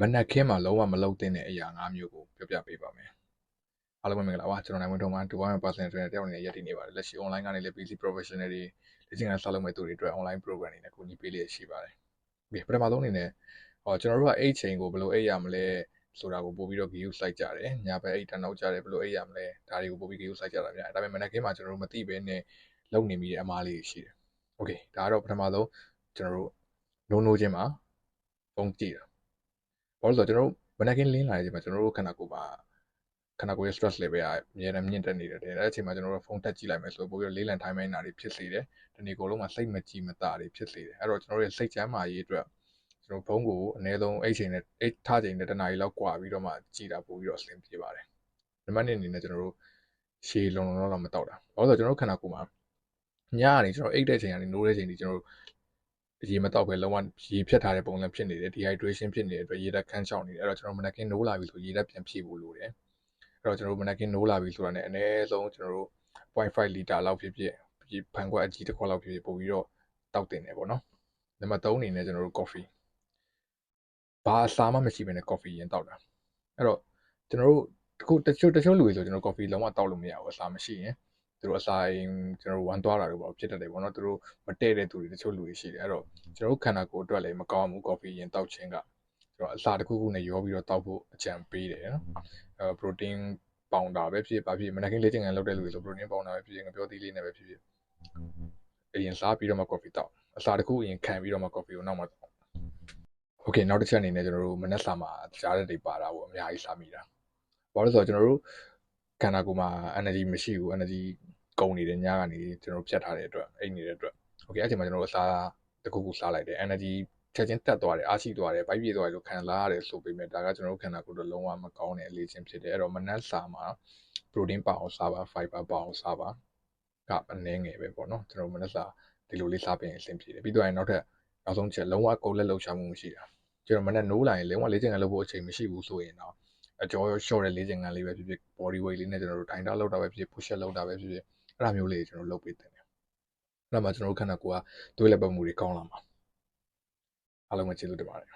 မနက်ခင်းမှာလုံးဝမလုပ်သင့်တဲ့အရာ၅မျိုးကိုပြောပြပေးပါမယ်။အားလုံးပဲမင်္ဂလာပါကျွန်တော်နိုင်ဝင်းထုံးမှာ Dubai Personal Trainer တယောက်အနေနဲ့ရည်တည်နေပါတယ်လက်ရှိ online ကနေလည်း busy professional တွေလေ့ကျင့်ခန်းဆောက်လုပ်မဲ့သူတွေအတွက် online program တွေနဲ့ကူညီပေးလျက်ရှိပါတယ်။ဒီပထမဆုံးအနေနဲ့ကျွန်တော်တို့ကအိတ်ချိန်ကိုဘယ်လိုအိတ်ရမလဲဆိုတာကိုပို့ပြီးတော့ view စိုက်ကြတယ်။ညဘက်အိတ်တနောက်ကြတယ်ဘယ်လိုအိတ်ရမလဲဒါတွေကိုပို့ပြီး view စိုက်ကြတာများတယ်။ဒါပေမဲ့မနက်ခင်းမှာကျွန်တော်တို့မသိဘဲနဲ့လုပ်နေမိတဲ့အမားလေးရှိတယ်။ Okay ဒါကတော့ပထမဆုံးကျွန်တော်တို့နိုးချင်းမှာပုံကြည့်တာ။ဘာလို့ဆိုတော့ကျွန်တော်တို့မနက်ခင်းလင်းလာတဲ့အချိန်မှာကျွန်တော်တို့ခန္ဓာကိုယ်ရဲ့ stress level ကအများနဲ့မြင့်တက်နေတယ်။အဲ့အချိန်မှာကျွန်တော်တို့ဖုန်းတက်ကြည့်လိုက်မယ်ဆိုပို့ပြီးတော့လေးလံထိုင်းမိုင်းတာတွေဖြစ်စေတယ်။ဒီနေ့ကိုလုံးမှာစိတ်မကြည်မတာတွေဖြစ်စေတယ်။အဲ့တော့ကျွန်တော်တို့ရဲ့စိတ်ချမ်းသာရေးအတွက်ကျွန်တော်ဖုန်းကိုအနည်းဆုံးအိတ်ချိန်နဲ့အိတ်ထားချိန်နဲ့တနားရီလောက်ကွာပြီးတော့မှကြည့်တာပို့ပြီးတော့အဆင်ပြေပါတယ်။နံပါတ်1အနေနဲ့ကျွန်တော်တို့ရှည်လုံတော့မတောက်တာ။ဘာလို့ဆိုတော့ကျွန်တော်တို့ခန္ဓာကိုယ်မှာညကနေကျွန်တော်အိတ်တဲ့ချိန်ကနေနိုးတဲ့ချိန်ဒီကျွန်တော်တို့ရေမတောက်ပဲလုံးဝရေဖြတ်ထားတဲ့ပုံစံဖြစ်နေတယ် dehydration ဖြစ်နေတဲ့အတွက်ရေဓာတ်ခန်းချောင်းနေတယ်အဲ့တော့ကျွန်တော်မနက်ခင်းနိုးလာပြီဆိုရေဓာတ်ပြန်ဖြည့်ဖို့လိုတယ်အဲ့တော့ကျွန်တော်မနက်ခင်းနိုးလာပြီဆိုတာနဲ့အနည်းဆုံးကျွန်တော်တို့ 0.5 လီတာလောက်ဖြစ်ဖြစ်ဖန်ခွက်အကြီးတစ်ခွက်လောက်ဖြစ်ဖြစ်ပို့ပြီးတော့တောက်တင်တယ်ပေါ့နော်နံပါတ်3အနေနဲ့ကျွန်တော်တို့ coffee ဘာအစာမှမရှိဘဲနဲ့ coffee ရင်တောက်တာအဲ့တော့ကျွန်တော်တို့တချို့လူတွေဆိုကျွန်တော် coffee လုံးဝတောက်လို့မရဘူးအစာမရှိရင်သူတို့အစာရင်ကျွန်တော်တို့ဝမ်းသွားတာတွေပေါ့ဖြစ်တတ်တယ်ပေါ့နော်သူတို့မတည့်တဲ့သူတွေတချို့လူတွေရှိတယ်အဲ့တော့ကျွန်တော်တို့ခန္ဓာကိုယ်အတွက်လည်းမကောင်းဘူး coffee ရင်တောက်ခြင်းကကျွန်တော်အစာတစ်ခုခုနဲ့ရောပြီးတော့တောက်ဖို့အကြံပေးတယ်နော်protein ပေါင်တာပဲဖြစ်ပါဖြစ်မနက်ခင်းလေ့ကျင့်ခန်းလုပ်တဲ့လူတွေဆို protein ပေါင်တာပဲဖြစ်ငပြောသီးလေးနဲ့ပဲဖြစ်ဖြစ်အရင်စားပြီးတော့မှ coffee တောက်အစာတစ်ခုအရင်ခံပြီးတော့မှ coffee ကိုနောက်မှတောက်Okay နောက်တစ်ချက်အနေနဲ့ကျွန်တော်တို့မနက်စာမှာကြားတဲ့တွေပါတာပေါ့အများကြီးစားမိတာဘာလို့ဆိုတော့ကျွန်တော်တို့ခန္ဓာကိုယ်မှာ energy မရှိဘူး energy ကုန်နေတယ်ညကနေကျွန်တော်ဖြတ်ထားတဲ့အတွက်အိတ်နေတဲ့အတွက် Okay အဲ့ချိန်မှာကျွန်တော်တို့အစားတစ်ခုခုစားလိုက်တယ် energy ချက်ချင်းတက်သွားတယ်အားရှိသွားတယ်ဗိုက်ပြေသွားတယ်လို့ခံစားရတယ်ဆိုပေမဲ့ဒါကကျွန်တော်တို့ခန္ဓာကိုယ်တော့လုံးဝမကောင်းတဲ့အလေးချင်းဖြစ်တယ်အဲ့တော့မနက်စာမှာ protein ပါအောင်စားပါ fiber ပါအောင်စားပါကအနည်းငယ်ပဲပေါ့နော်ကျွန်တော်မနက်စာဒီလိုလေးစားပြီးရင်အဆင်ပြေတယ်ပြီးတော့ရင်နောက်ဆုံးချက်လုံးဝကိုယ်လက်လှုပ်ရှားမှုမရှိတာကျွန်တော်မနက်နိုးလာရင်လုံးဝလေ့ကျင့်ခန်းလုပ်ဖို့အချိန်မရှိဘူးဆိုရင်တော့အကျော်ရှော့တဲ့လေ့ကျင့်ခန်းလေးပဲဖြစ်ဖြစ် body weight လေးနဲ့ကျွန်တော်တို့ထိုင်တာလုပ်တာပဲဖြစ်ဖြစ် push up လုပ်တာပဲဖြစ်ဖြစ်အဲ့ဒါမျိုးလေးကျွန်တော်လုပ်ပေးတယ်အဲ့ဒါမှကျွန်တော်တို့ခန္ဓာကိုယ်ကသွေးလက်ပတ်မှုတွေကောင်းလာမှာအားလုံးပဲကျေးဇူးတင်ပါတယ်